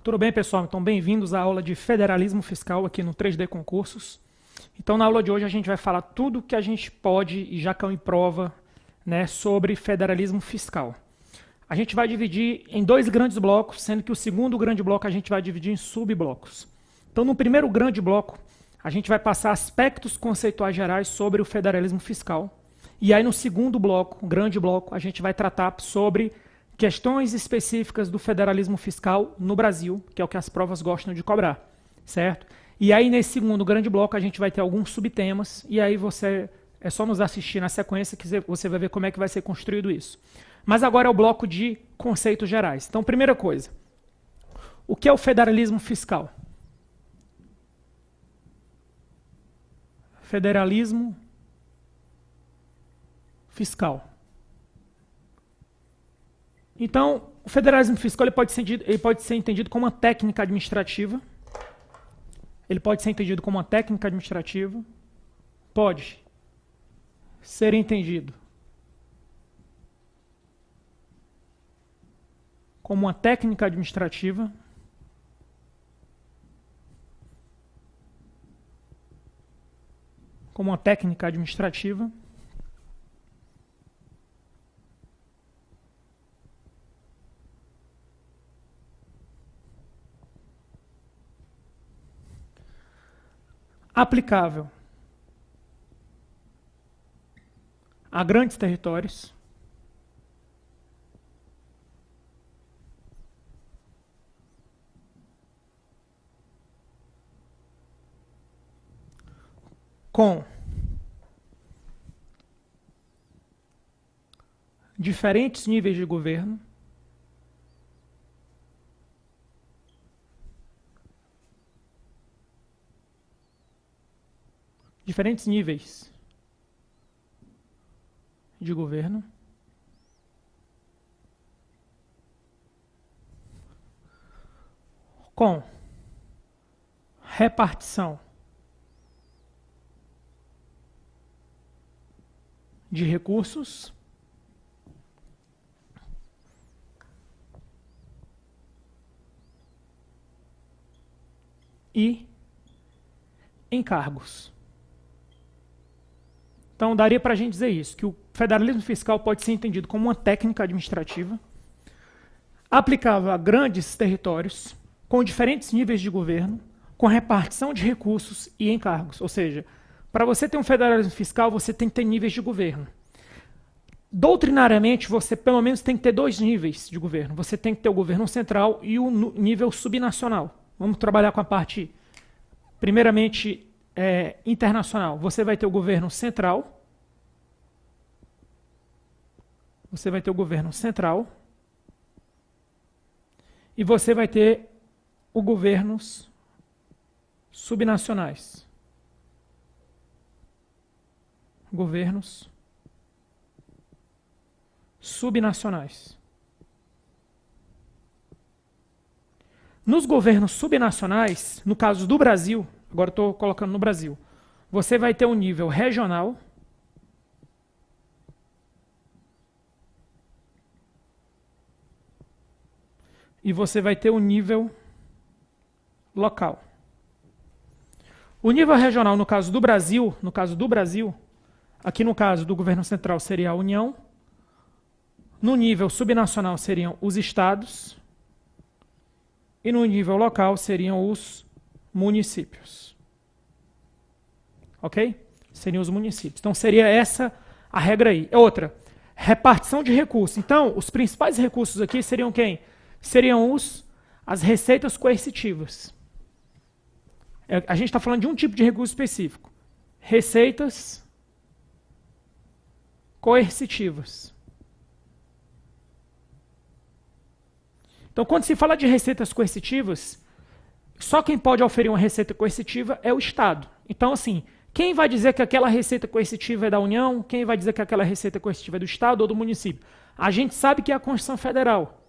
Tudo bem, pessoal? Então, bem-vindos à aula de Federalismo Fiscal aqui no 3D Concursos. Então, na aula de hoje, a gente vai falar tudo que a gente pode e já caiu em prova, né, sobre federalismo fiscal. A gente vai dividir em dois grandes blocos, sendo que o segundo grande bloco a gente vai dividir em subblocos. Então, no primeiro grande bloco, a gente vai passar aspectos conceituais gerais sobre o federalismo fiscal. E aí, no segundo bloco, grande bloco, a gente vai tratar sobre questões específicas do federalismo fiscal no Brasil, que é o que as provas gostam de cobrar, certo? E aí, nesse segundo grande bloco, a gente vai ter alguns subtemas, e aí é só nos assistir na sequência que você vai ver como é que vai ser construído isso. Mas agora é o bloco de conceitos gerais. Então, primeira coisa, o que é o federalismo fiscal? Federalismo fiscal. Então, o federalismo fiscal ele pode ser entendido como uma técnica administrativa. Ele pode ser entendido como uma técnica administrativa. Pode ser entendido como uma técnica administrativa. Como uma técnica administrativa. Aplicável a grandes territórios, com diferentes níveis de governo, diferentes níveis de governo, com repartição de recursos e encargos. Então, daria para a gente dizer isso, que o federalismo fiscal pode ser entendido como uma técnica administrativa aplicável a grandes territórios, com diferentes níveis de governo, com repartição de recursos e encargos. Ou seja, para você ter um federalismo fiscal, você tem que ter níveis de governo. Doutrinariamente, você pelo menos tem que ter dois níveis de governo. Você tem que ter o governo central e o nível subnacional. Vamos trabalhar com a parte, primeiramente, internacional. Você vai ter o governo central. Você vai ter o governo central. E você vai ter os governos subnacionais. Governos subnacionais. Nos governos subnacionais, no caso do Brasil, agora estou colocando no Brasil, você vai ter um nível regional, e você vai ter um nível local. O nível regional, no caso do Brasil, aqui no caso do governo central seria a União, no nível subnacional seriam os estados, e no nível local seriam os municípios. Ok? Seriam os municípios. Então, seria essa a regra aí. Outra, repartição de recursos. Então, os principais recursos aqui seriam quem? Seriam as receitas coercitivas. A gente está falando de um tipo de recurso específico. Receitas coercitivas. Então, quando se fala de receitas coercitivas, só quem pode oferir uma receita coercitiva é o Estado. Então, assim, quem vai dizer que aquela receita coercitiva é da União? Quem vai dizer que aquela receita coercitiva é do Estado ou do município? A gente sabe que é a Constituição Federal.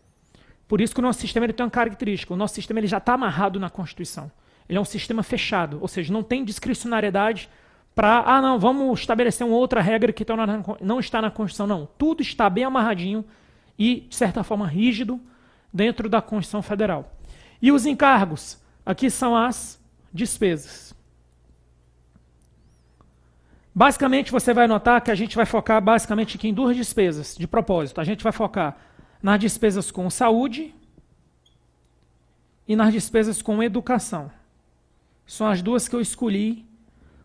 Por isso que o nosso sistema ele tem uma característica. O nosso sistema ele já está amarrado na Constituição. Ele é um sistema fechado, ou seja, não tem discricionariedade para, não, vamos estabelecer uma outra regra que não está na Constituição. Não, tudo está bem amarradinho e, de certa forma, rígido dentro da Constituição Federal. E os encargos? Aqui são as despesas. Basicamente, você vai notar que a gente vai focar basicamente aqui em duas despesas, de propósito. A gente vai focar nas despesas com saúde e nas despesas com educação. São as duas que eu escolhi,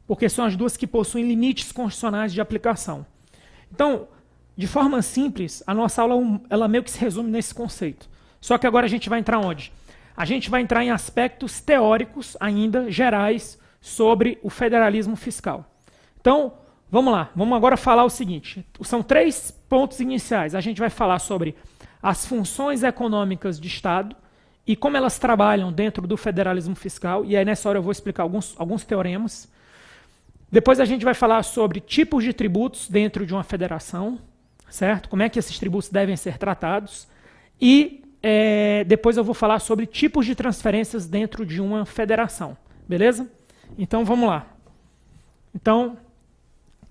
porque são as duas que possuem limites constitucionais de aplicação. Então, de forma simples, a nossa aula ela meio que se resume nesse conceito. Só que agora a gente vai entrar onde? A gente vai entrar em aspectos teóricos ainda, gerais, sobre o federalismo fiscal. Então, vamos lá. Vamos agora falar o seguinte. São 3 pontos iniciais. A gente vai falar sobre as funções econômicas de Estado e como elas trabalham dentro do federalismo fiscal. E aí, nessa hora, eu vou explicar alguns teoremas. Depois a gente vai falar sobre tipos de tributos dentro de uma federação, certo? Como é que esses tributos devem ser tratados. E depois eu vou falar sobre tipos de transferências dentro de uma federação. Beleza? Então, vamos lá. Então,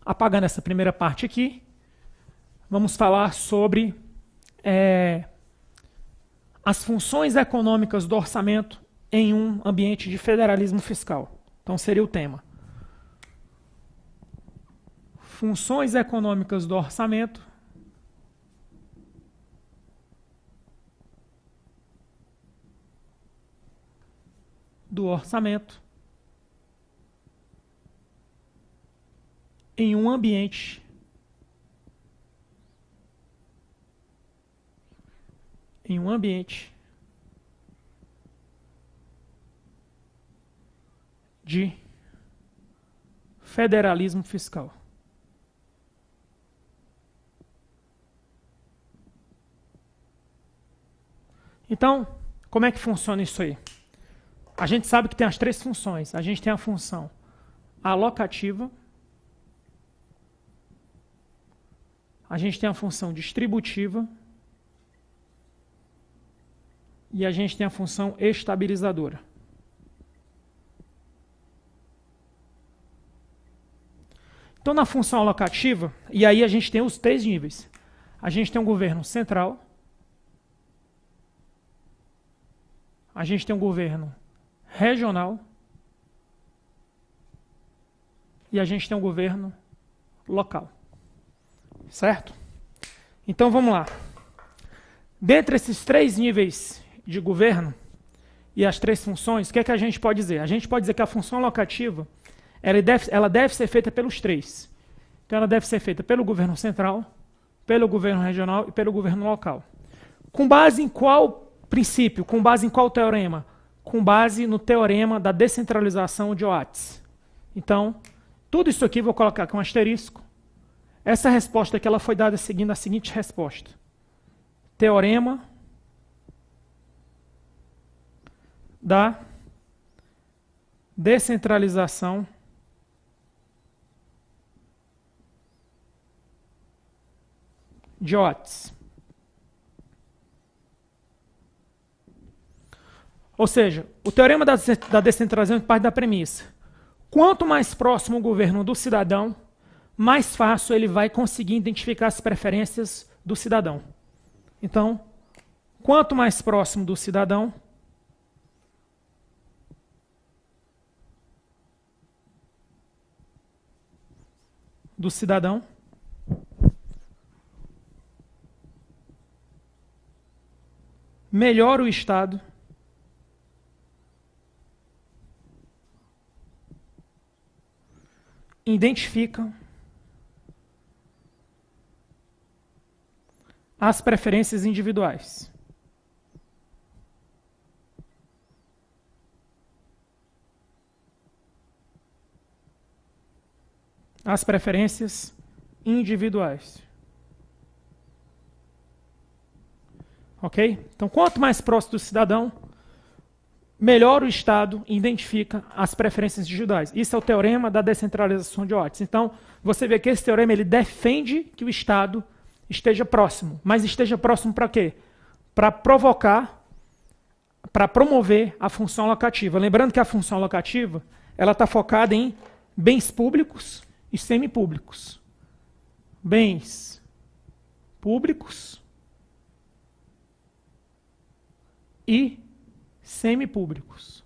apagando essa primeira parte aqui, vamos falar sobre as funções econômicas do orçamento em um ambiente de federalismo fiscal. Então, seria o tema. Funções econômicas do orçamento em um ambiente de federalismo fiscal. Então, como é que funciona isso aí? A gente sabe que tem as 3 funções. A gente tem a função alocativa, a gente tem a função distributiva e a gente tem a função estabilizadora. Então, na função alocativa, e aí a gente tem os 3 níveis. A gente tem um governo central, a gente tem um governo regional e a gente tem um governo local. Certo? Então vamos lá. Dentre esses 3 níveis de governo e as 3 funções, o que é que a gente pode dizer? A gente pode dizer que a função alocativa ela deve ser feita pelos 3. Então ela deve ser feita pelo governo central, pelo governo regional e pelo governo local. Com base em qual princípio? Com base em qual teorema? Com base no teorema da descentralização de Oates. Então, tudo isso aqui vou colocar com um asterisco. Essa resposta aqui ela foi dada seguindo a seguinte resposta. Teorema da descentralização de Oates. Ou seja, o teorema da descentralização parte da premissa. Quanto mais próximo o governo do cidadão, mais fácil ele vai conseguir identificar as preferências do cidadão. Então, quanto mais próximo do cidadão, melhor o Estado identifica as preferências individuais. As preferências individuais. Ok? Então, quanto mais próximo do cidadão, melhor o Estado identifica as preferências individuais. Isso é o teorema da descentralização de Oates. Então, você vê que esse teorema ele defende que o Estado esteja próximo. Mas esteja próximo para quê? Para provocar, para promover a função alocativa. Lembrando que a função alocativa ela está focada em bens públicos e semipúblicos. Bens públicos e semipúblicos.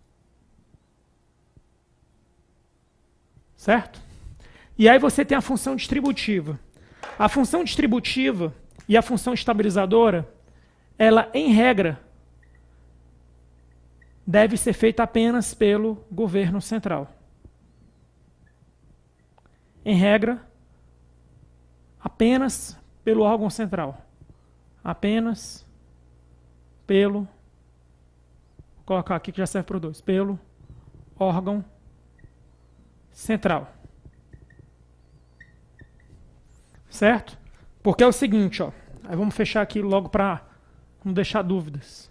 Certo? E aí você tem a função distributiva. A função distributiva e a função estabilizadora, ela, em regra, deve ser feita apenas pelo governo central. Em regra, apenas pelo órgão central. Apenas pelo, vou colocar aqui que já serve para o 2, pelo órgão central. Certo? Porque é o seguinte, ó, aí vamos fechar aqui logo para não deixar dúvidas.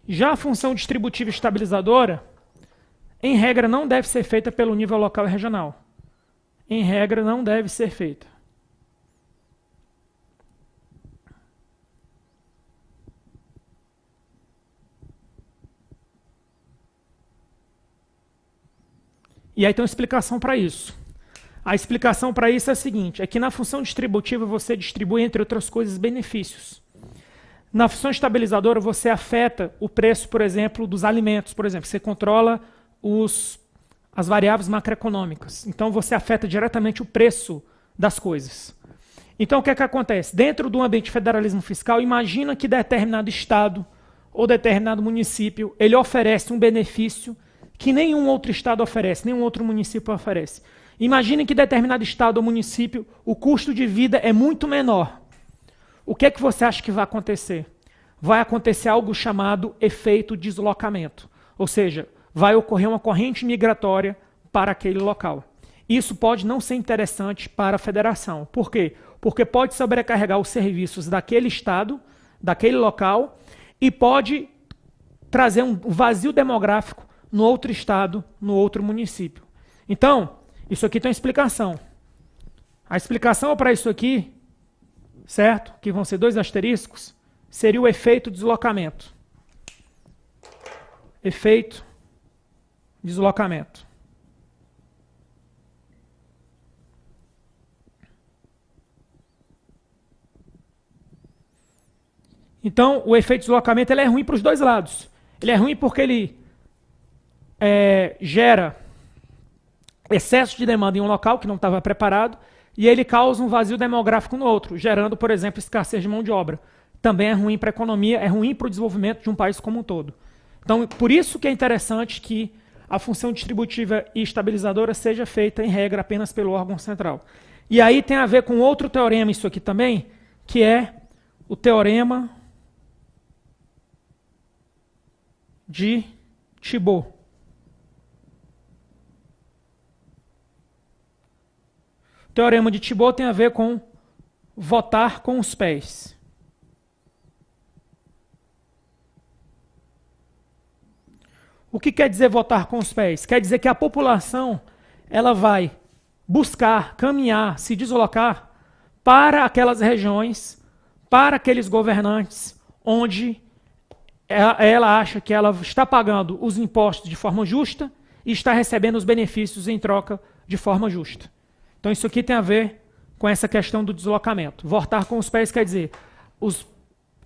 Já a função distributiva estabilizadora, em regra, não deve ser feita pelo nível local e regional. Em regra, não deve ser feita. E aí tem uma explicação para isso. A explicação para isso é a seguinte, é que na função distributiva você distribui, entre outras coisas, benefícios. Na função estabilizadora você afeta o preço, por exemplo, dos alimentos. Por exemplo, você controla as variáveis macroeconômicas. Então você afeta diretamente o preço das coisas. Então o que é que acontece? Dentro do ambiente de federalismo fiscal, imagina que determinado estado ou determinado município, ele oferece um benefício que nenhum outro estado oferece, nenhum outro município oferece. Imagine que determinado estado ou município, o custo de vida é muito menor. O que é que você acha que vai acontecer? Vai acontecer algo chamado efeito deslocamento. Ou seja, vai ocorrer uma corrente migratória para aquele local. Isso pode não ser interessante para a federação. Por quê? Porque pode sobrecarregar os serviços daquele estado, daquele local, e pode trazer um vazio demográfico no outro estado, no outro município. Então, isso aqui tem uma explicação. A explicação para isso aqui, certo? Que vão ser 2 asteriscos, seria o efeito deslocamento. Efeito deslocamento. Então, o efeito deslocamento ele é ruim para os dois lados. Ele é ruim porque ele gera excesso de demanda em um local que não estava preparado e ele causa um vazio demográfico no outro, gerando, por exemplo, escassez de mão de obra. Também é ruim para a economia, é ruim para o desenvolvimento de um país como um todo. Então, por isso que é interessante que a função distributiva e estabilizadora seja feita, em regra, apenas pelo órgão central. E aí tem a ver com outro teorema, isso aqui também, que é o teorema de Thibault. O teorema de Thibault tem a ver com votar com os pés. O que quer dizer votar com os pés? Quer dizer que a população ela vai buscar, caminhar, se deslocar para aquelas regiões, para aqueles governantes onde ela acha que ela está pagando os impostos de forma justa e está recebendo os benefícios em troca de forma justa. Então isso aqui tem a ver com essa questão do deslocamento. Votar com os pés quer dizer os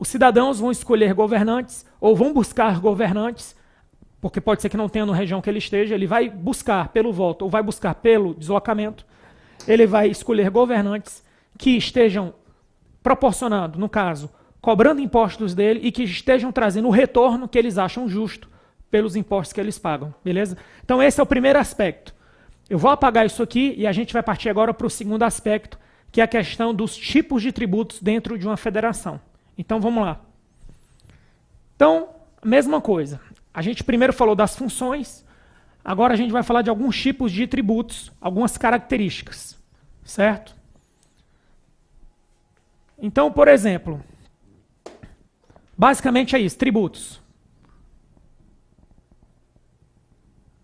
cidadãos vão escolher governantes ou vão buscar governantes, porque pode ser que não tenha na região que ele esteja, ele vai buscar pelo voto ou vai buscar pelo deslocamento, ele vai escolher governantes que estejam proporcionando, no caso, cobrando impostos dele e que estejam trazendo o retorno que eles acham justo pelos impostos que eles pagam, beleza? Então esse é o primeiro aspecto. Eu vou apagar isso aqui e a gente vai partir agora para o segundo aspecto, que é a questão dos tipos de tributos dentro de uma federação. Então vamos lá. Então, mesma coisa. A gente primeiro falou das funções, agora a gente vai falar de alguns tipos de tributos, algumas características, certo? Então, por exemplo, basicamente é isso, tributos.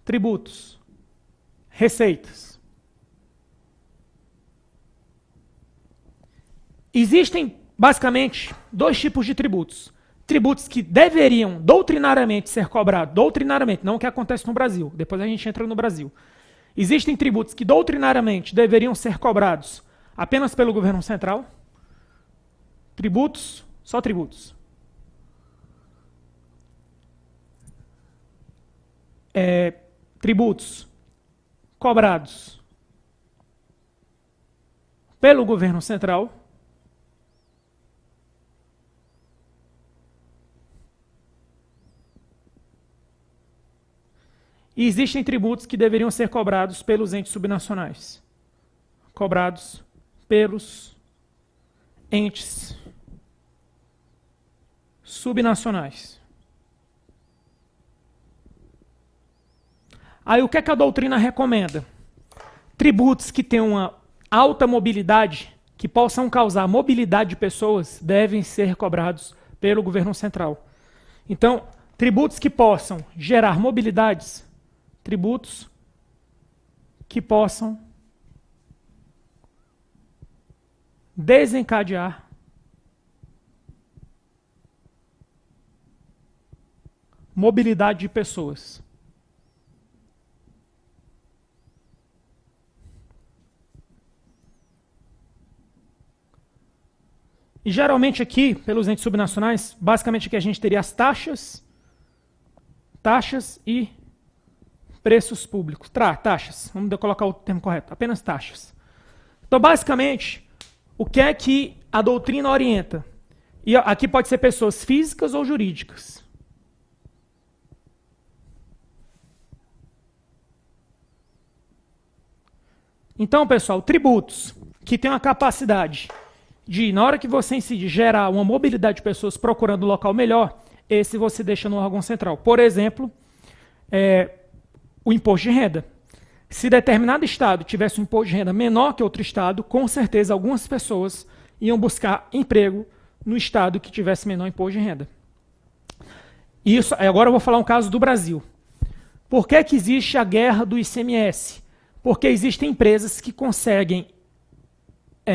Tributos. Receitas. Existem, basicamente, 2 tipos de tributos. tributos que deveriam doutrinariamente ser cobrados, doutrinariamente, não o que acontece no Brasil, depois a gente entra no Brasil. Existem tributos que doutrinariamente deveriam ser cobrados apenas pelo governo central. Tributos, só tributos. Tributos cobrados pelo governo central. E existem tributos que deveriam ser cobrados pelos entes subnacionais. Cobrados pelos entes subnacionais. Aí o que é que a doutrina recomenda? Tributos que tenham uma alta mobilidade, que possam causar mobilidade de pessoas, devem ser cobrados pelo governo central. Então, tributos que possam gerar mobilidades, tributos que possam desencadear mobilidade de pessoas. E geralmente aqui, pelos entes subnacionais, basicamente aqui a gente teria as taxas e preços públicos. Taxas, vamos colocar o termo correto, apenas taxas. Então, basicamente, o que é que a doutrina orienta? E aqui pode ser pessoas físicas ou jurídicas. Então, pessoal, tributos que têm a capacidade de, na hora que você incide, gerar uma mobilidade de pessoas procurando um local melhor, esse você deixa no órgão central. Por exemplo, o imposto de renda. Se determinado estado tivesse um imposto de renda menor que outro estado, com certeza algumas pessoas iam buscar emprego no estado que tivesse menor imposto de renda. Isso, agora eu vou falar um caso do Brasil. Por que que existe a guerra do ICMS? Porque existem empresas que conseguem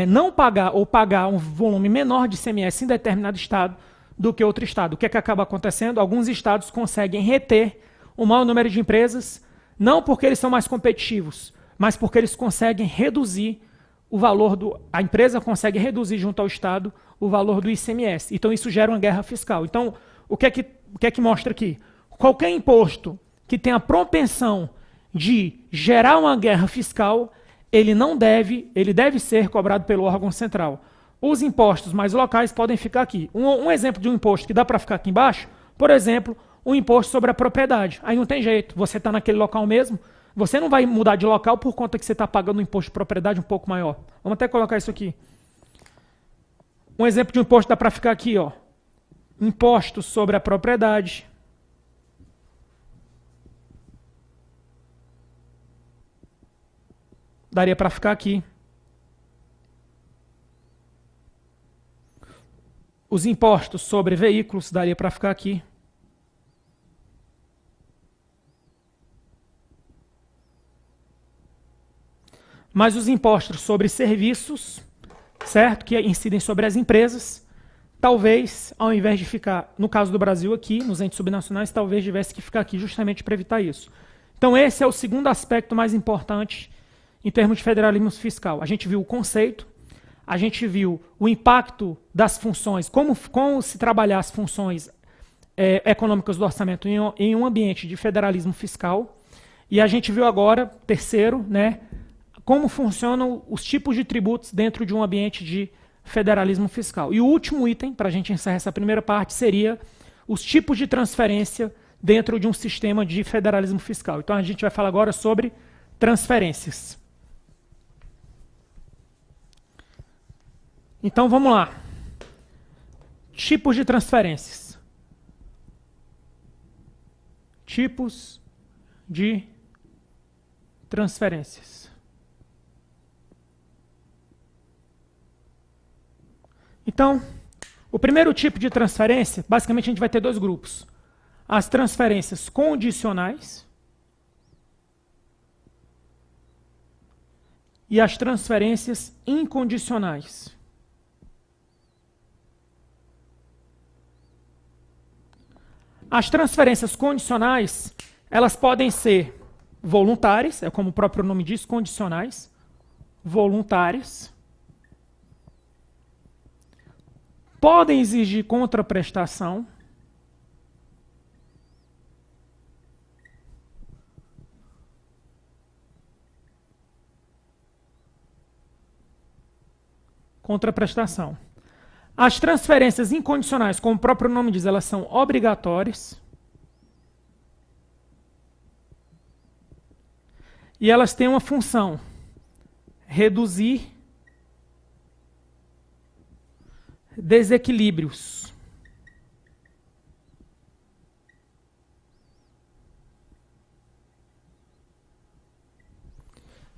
não pagar ou pagar um volume menor de ICMS em determinado estado do que outro estado. O que é que acaba acontecendo? Alguns estados conseguem reter o maior número de empresas, não porque eles são mais competitivos, mas porque eles conseguem reduzir o valor a empresa consegue reduzir junto ao estado o valor do ICMS. Então isso gera uma guerra fiscal. Então, o que é que mostra aqui? Qualquer imposto que tenha a propensão de gerar uma guerra fiscal, ele deve ser cobrado pelo órgão central. Os impostos mais locais podem ficar aqui. Um exemplo de um imposto que dá para ficar aqui embaixo, por exemplo, o imposto sobre a propriedade. Aí não tem jeito, você está naquele local mesmo, você não vai mudar de local por conta que você está pagando um imposto de propriedade um pouco maior. Vamos até colocar isso aqui. Um exemplo de um imposto dá para ficar aqui, ó. Imposto sobre a propriedade. Daria para ficar aqui. Os impostos sobre veículos, daria para ficar aqui. Mas os impostos sobre serviços, certo? Que incidem sobre as empresas, talvez, ao invés de ficar, no caso do Brasil aqui, nos entes subnacionais, talvez tivesse que ficar aqui justamente para evitar isso. Então esse é o segundo aspecto mais importante em termos de federalismo fiscal. A gente viu o conceito, a gente viu o impacto das funções, como se trabalhar as funções econômicas do orçamento em um ambiente de federalismo fiscal, e a gente viu agora, terceiro, né, como funcionam os tipos de tributos dentro de um ambiente de federalismo fiscal. E o último item, para a gente encerrar essa primeira parte, seria os tipos de transferência dentro de um sistema de federalismo fiscal. Então a gente vai falar agora sobre transferências. Então vamos lá. Tipos de transferências. Tipos de transferências. Então, o primeiro tipo de transferência, basicamente a gente vai ter dois grupos. As transferências condicionais e as transferências incondicionais. As transferências condicionais, elas podem ser voluntárias, é como o próprio nome diz, condicionais, voluntárias. Podem exigir contraprestação. Contraprestação. As transferências incondicionais, como o próprio nome diz, elas são obrigatórias. E elas têm uma função: reduzir desequilíbrios.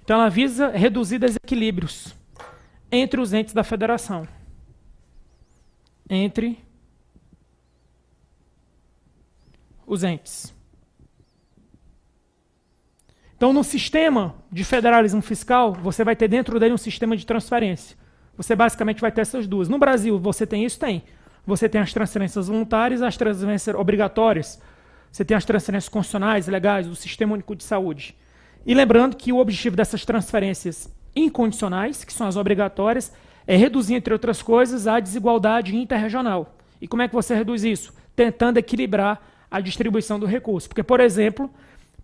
Então, ela visa reduzir desequilíbrios entre os entes da federação. Entre os entes. Então, no sistema de federalismo fiscal, você vai ter dentro dele um sistema de transferência. Você basicamente vai ter essas duas. No Brasil, você tem isso? Tem. Você tem as transferências voluntárias, as transferências obrigatórias. Você tem as transferências constitucionais, legais, do Sistema Único de Saúde. E lembrando que o objetivo dessas transferências incondicionais, que são as obrigatórias, é reduzir, entre outras coisas, a desigualdade interregional. E como é que você reduz isso? Tentando equilibrar a distribuição do recurso. Porque, por exemplo,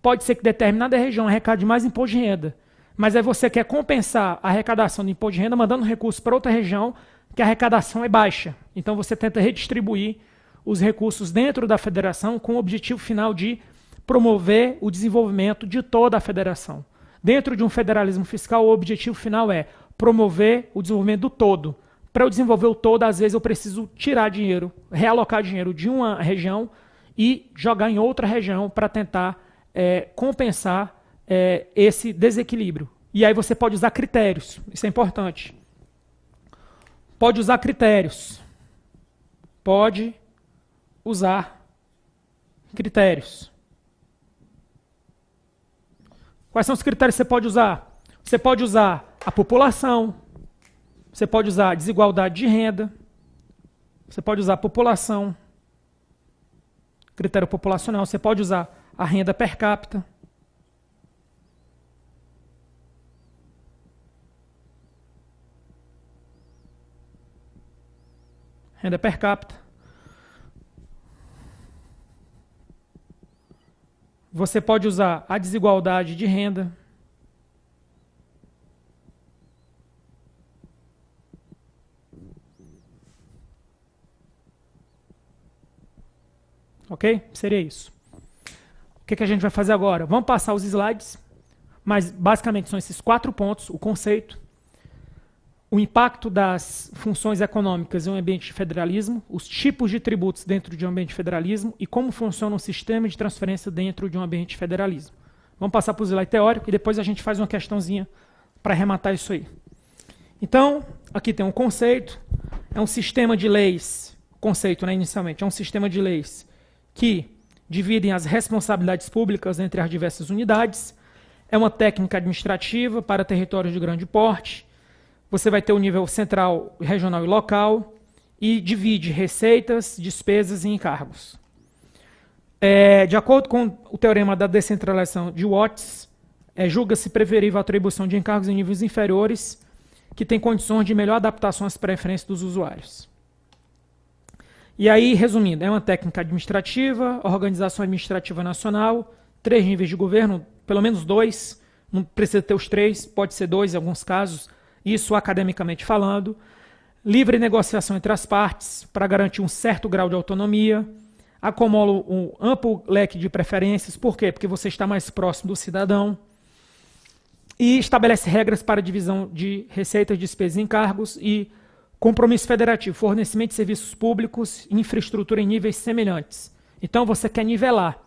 pode ser que determinada região arrecade mais imposto de renda, mas aí você quer compensar a arrecadação do imposto de renda mandando recursos para outra região que a arrecadação é baixa. Então você tenta redistribuir os recursos dentro da federação com o objetivo final de promover o desenvolvimento de toda a federação. Dentro de um federalismo fiscal, o objetivo final é promover o desenvolvimento do todo. Para eu desenvolver o todo, às vezes eu preciso tirar dinheiro, realocar dinheiro de uma região e jogar em outra região para tentar compensar esse desequilíbrio. E aí você pode usar critérios, isso é importante. Pode usar critérios. Pode usar critérios. Quais são os critérios que você pode usar? Você pode usar a população, você pode usar a desigualdade de renda, você pode usar a população, critério populacional, você pode usar a renda per capita. Renda per capita. Você pode usar a desigualdade de renda. Ok? Seria isso. O que a gente vai fazer agora? Vamos passar os slides, mas basicamente são esses 4 pontos: o conceito, o impacto das funções econômicas em um ambiente de federalismo, os tipos de tributos dentro de um ambiente de federalismo e como funciona um sistema de transferência dentro de um ambiente de federalismo. Vamos passar para o slide teórico e depois a gente faz uma questãozinha para arrematar isso aí. Então, aqui tem um conceito, é um sistema de leis, conceito, né, inicialmente, é um sistema de leis que dividem as responsabilidades públicas entre as diversas unidades, é uma técnica administrativa para territórios de grande porte. Você vai ter o nível central, regional e local, e divide receitas, despesas e encargos. De acordo com o teorema da descentralização de Watts, julga-se preferível a atribuição de encargos em níveis inferiores, que têm condições de melhor adaptação às preferências dos usuários. E aí, resumindo, é uma técnica administrativa, organização administrativa nacional, 3 níveis de governo, pelo menos 2, não precisa ter os 3, pode ser 2 em alguns casos, isso academicamente falando, livre negociação entre as partes para garantir um certo grau de autonomia, acumula um amplo leque de preferências, por quê? Porque você está mais próximo do cidadão, e estabelece regras para divisão de receitas, despesas e encargos e compromisso federativo, fornecimento de serviços públicos e infraestrutura em níveis semelhantes. Então você quer nivelar,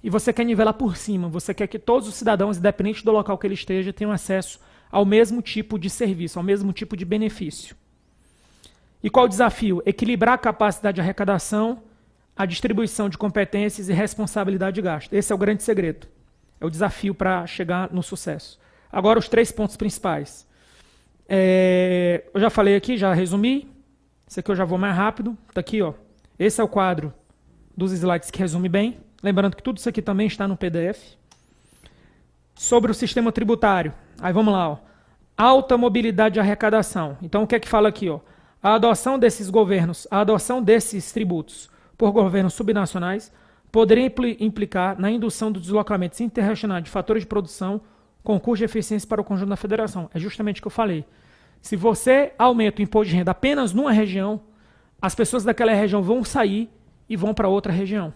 e você quer nivelar por cima, você quer que todos os cidadãos, independente do local que ele esteja, tenham acesso ao mesmo tipo de serviço, ao mesmo tipo de benefício. E qual o desafio? Equilibrar a capacidade de arrecadação, a distribuição de competências e responsabilidade de gasto. Esse é o grande segredo. É o desafio para chegar no sucesso. Agora, os 3 pontos principais. Eu já falei aqui, já resumi. Esse aqui eu já vou mais rápido. Está aqui, ó. Esse é o quadro dos slides que resume bem. Lembrando que tudo isso aqui também está no PDF. Sobre o sistema tributário. Aí vamos lá, ó. Alta mobilidade de arrecadação. Então o que é que fala aqui, ó? A adoção desses governos, a adoção desses tributos por governos subnacionais poderia implicar na indução dos deslocamentos interregionais de fatores de produção com custo de eficiência para o conjunto da federação. É justamente o que eu falei. Se você aumenta o imposto de renda apenas numa região, as pessoas daquela região vão sair e vão para outra região.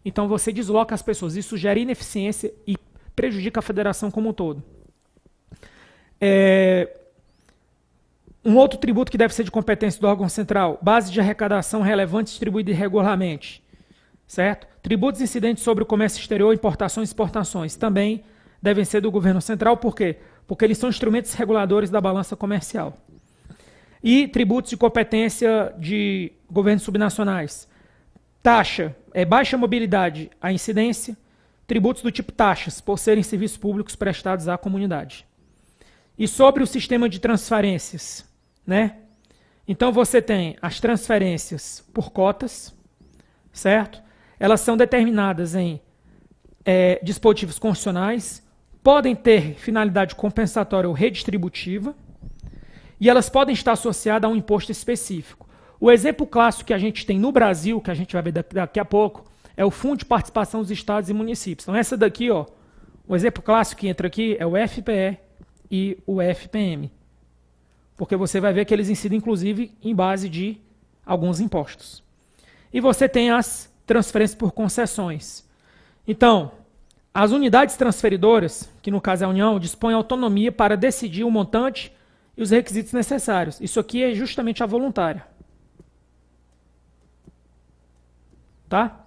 Então você desloca as pessoas. Isso gera ineficiência e prejudica a federação como um todo. Um outro tributo que deve ser de competência do órgão central, base de arrecadação relevante distribuída irregularmente. Certo? Tributos incidentes sobre o comércio exterior, importações e exportações também devem ser do governo central. Por quê? Porque eles são instrumentos reguladores da balança comercial. E tributos de competência de governos subnacionais. Taxa, baixa mobilidade, a incidência. Tributos do tipo taxas, por serem serviços públicos prestados à comunidade. E sobre o sistema de transferências, né? Então você tem as transferências por cotas, certo? Elas são determinadas em dispositivos constitucionais, podem ter finalidade compensatória ou redistributiva, e elas podem estar associadas a um imposto específico. O exemplo clássico que a gente tem no Brasil, que a gente vai ver daqui a pouco, é o Fundo de Participação dos Estados e Municípios. Então essa daqui, ó, o exemplo clássico que entra aqui é o FPE e o FPM. Porque você vai ver que eles incidem, inclusive, em base de alguns impostos. E você tem as transferências por concessões. Então, as unidades transferidoras, que no caso é a União, dispõem autonomia para decidir o montante e os requisitos necessários. Isso aqui é justamente a voluntária. Tá?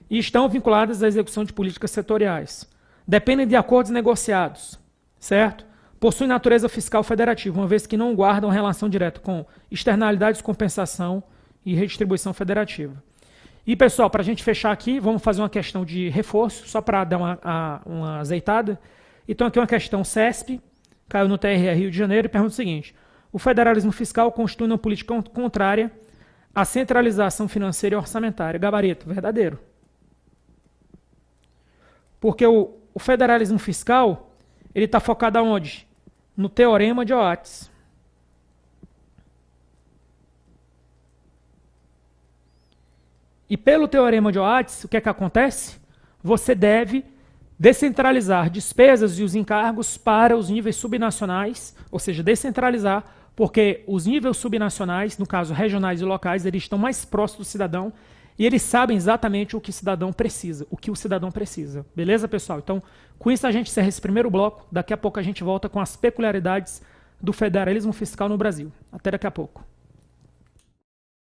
E estão vinculadas à execução de políticas setoriais. Dependem de acordos negociados, certo? Possuem natureza fiscal federativa, uma vez que não guardam relação direta com externalidades, compensação e redistribuição federativa. E, pessoal, para a gente fechar aqui, vamos fazer uma questão de reforço, só para dar uma azeitada. Então, aqui uma questão CESP, caiu no TRE Rio de Janeiro, e pergunta o seguinte: o federalismo fiscal constitui uma política contrária à centralização financeira e orçamentária. Gabarito, verdadeiro. Porque o federalismo fiscal, ele está focado aonde? No Teorema de Oates. E pelo Teorema de Oates, o que é que acontece? Você deve descentralizar despesas e os encargos para os níveis subnacionais, ou seja, descentralizar, porque os níveis subnacionais, no caso regionais e locais, eles estão mais próximos do cidadão e eles sabem exatamente o que o cidadão precisa, Beleza, pessoal? Então, com isso a gente encerra esse primeiro bloco. Daqui a pouco a gente volta com as peculiaridades do federalismo fiscal no Brasil. Até daqui a pouco.